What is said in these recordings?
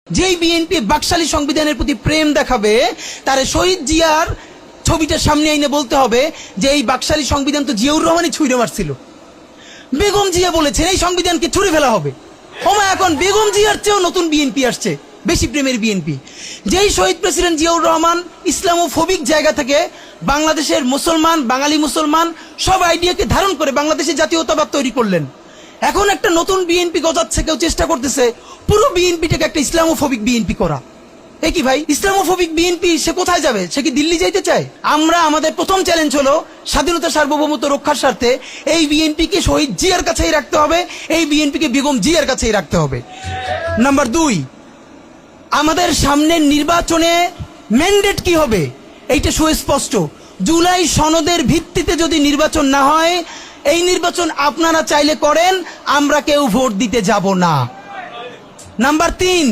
যেই বিএনপি বাকশালী সংবিধানের প্রতি প্রেম দেখাবে তারে শহীদ জিয়ার ছবিটা সামনে আইনে বলতে হবে যে এই বাকশালী সংবিধান তো জিয়াউর রহমানই ছুঁড়ে মারছিল। বেগম জিয়া বলেছেন এই সংবিধানকে ছুঁড়ে ফেলা হবে। এখন বেগম জিয়ার চেয়েও নতুন বিএনপি আসছে, বেশি প্রেমের বিএনপি। যেই শহীদ প্রেসিডেন্ট জিয়াউর রহমান ইসলামোফোবিক জায়গা থেকে বাংলাদেশের মুসলমান, বাঙালি মুসলমান সব আইডিয়াকে ধারণ করে বাংলাদেশের জাতীয়তাবাদ তৈরি করলেন। এখন একটা নতুন বিএনপি গজাচ্ছে, কেউ চেষ্টা করতেছে পুরো বিএনপিটাকে একটা ইসলামোফোবিক বিএনপি করা। এ কি ভাই, ইসলামোফোবিক বিএনপি সে কোথায় যাবে? সে কি দিল্লি যাইতে চায়? আমরা আমাদের প্রথম চ্যালেঞ্জ হলো স্বাধীনতা সার্বভৌমত্ব রক্ষার স্বার্থে এই বিএনপিকে শহীদ জিয়ার কাছেই রাখতে হবে, এই বিএনপিকে বেগম জিয়ার কাছেই রাখতে হবে। নাম্বার 2, আমাদের সামনের নির্বাচনে ম্যান্ডেট কি হবে এইটা সুস্পষ্ট। জুলাই সনদের ভিত্তিতে যদি নির্বাচন না হয়, এই নির্বাচন আপনারা চাইলে করেন, আমরা কেউ ভোট দিতে যাব না। নাম্বার 3,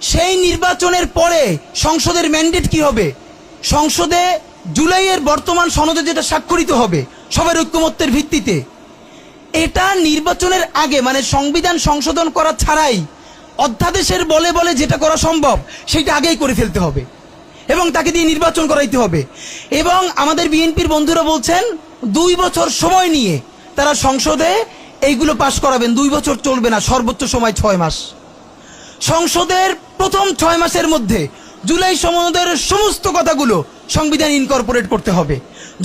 সেই নির্বাচনের পরে সংসদের ম্যান্ডেট কি হবে? সংসদে জুলাইয়ের বর্তমান সনদে যেটা স্বাক্ষরিত হবে সবার ঐক্যমত্যের ভিত্তিতে, এটা নির্বাচনের আগে মানে সংবিধান সংশোধন করা ছাড়াই অধ্যাদেশের বলে বলে যেটা করা সম্ভব সেটা আগেই করে ফেলতে হবে এবং তাকে দিয়ে নির্বাচন করাইতে হবে। এবং আমাদের বিএনপির বন্ধুরা বলছেন 2 বছর সময় নিয়ে তারা সংসদে এইগুলো পাশ করাবেন। 2 বছর চলবে না, সর্বোচ্চ সময় 6 মাস। সংসদের প্রথম 6 মাসের মধ্যে জুলাই সনদের সমস্ত কথাগুলো সংবিধান ইনকর্পোরেট করতে হবে।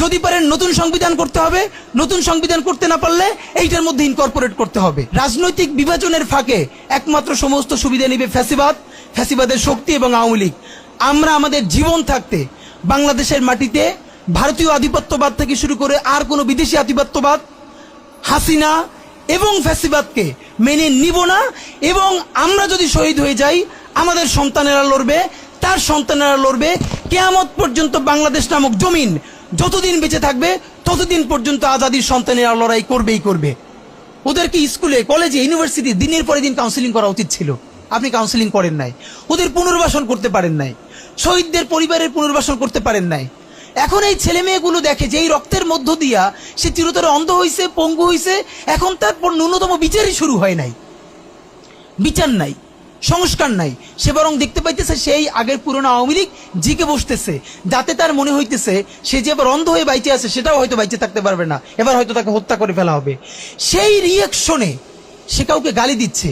যদি পারেন নতুন সংবিধান করতে হবে, নতুন সংবিধান করতে না পারলে এইটার মধ্যে ইনকর্পোরেট করতে হবে। রাজনৈতিক বিভাজনের ফাঁকে একমাত্র সমস্ত সুবিধা নেবে ফ্যাসিবাদ, ফ্যাসিবাদের শক্তি এবং আওয়ামী লীগ। আমরা আমাদের জীবন থাকতে বাংলাদেশের মাটিতে ভারতীয় আধিপত্যবাদ থেকে শুরু করে আর কোনো বিদেশি আধিপত্যবাদ, হাসিনা এবং ফ্যাসিবাদকে মেনে নিব না। এবং আমরা যদি শহীদ হয়ে যাই, আমাদের সন্তানেরা লড়বে, তার সন্তানেরা লড়বে। কিয়ামত পর্যন্ত বাংলাদেশ নামক জমিন যতদিন বেঁচে থাকবে ততদিন পর্যন্ত আজাদির সন্তানেরা লড়াই করবেই করবে। ওদেরকে স্কুলে, কলেজে, ইউনিভার্সিটি দিনের পরে দিন কাউন্সিলিং করা উচিত ছিল। আপনি কাউন্সিলিং করেন নাই, ওদের পুনর্বাসন করতে পারেন নাই, শহীদদের পরিবারের পুনর্বাসন করতে পারেন নাই। এখন এই ছেলে মেয়েগুলো দেখে যে এই রক্তের মধ্য দিয়া সে চিরতরে অন্ধ হইছে, পঙ্গু হইছে, এখন তারপর ন্যূনতম বিচারই শুরু হয় নাই। বিচার নাই, সংস্কার নাই, সে বরং দেখতে পাইতেছে সেই আগের পুরনো আওয়ামী লীগ জিকে বসতেছে, যাতে তার মনে হইতেছে সে যে এবার অন্ধ হয়ে বাইচে আছে সেটাও হয়তো বাইচে থাকতে পারবে না, এবার হয়তো তাকে হত্যা করে ফেলা হবে। সেই রিয়াকশনে সে কাউকে গালি দিচ্ছে।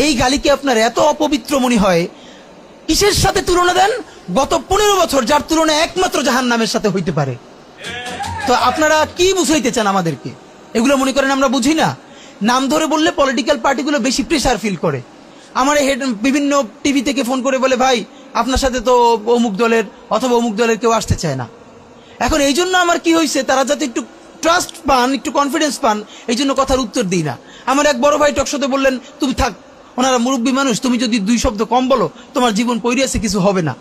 এই গালিকে আপনার এত অপবিত্র মনে হয়, কিসের সাথে তুলনা দেন? গত 15 বছর যার তুলনা একমাত্র জাহান্নামের সাথে হইতে পারে। তো আপনারা কি বুঝাইতে চান আমাদেরকে? এগুলো মনে করেন আমরা বুঝি না? নাম ধরে বললে পলিটিক্যাল পার্টিগুলো বেশি প্রেসার ফিল করে। আমার বিভিন্ন টিভি থেকে ফোন করে বলে, ভাই আপনার সাথে তো অমুক দলের অথবা অমুক দলের কেউ আসতে চায় না। এখন এই জন্য আমার কি হয়েছে, তারা যাতে একটু ট্রাস্ট পান, একটু কনফিডেন্স পান, এই জন্য কথার উত্তর দিই না। আমার এক বড় ভাই টকশোতে বললেন, তুমি থাক, ওনারা মুরব্বী মানুষ, তুমি যদি 2 শব্দ কম বলো তোমার জীবন পইরে আছে, কিছু হবে না।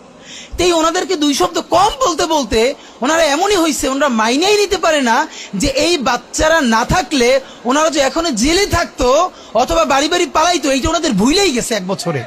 তাই ওনাদেরকে 2 শব্দ কম বলতে বলতে ওনারা এমনই হয়েছে, ওনারা মাইনেই নিতে পারে না যে এই বাচ্চারা না থাকলে ওনারা যে এখনো জেলে থাকতো অথবা বাড়ি বাড়ি পালাইতো, এইটা ওনাদের ভুলেই গেছে 1 বছরে।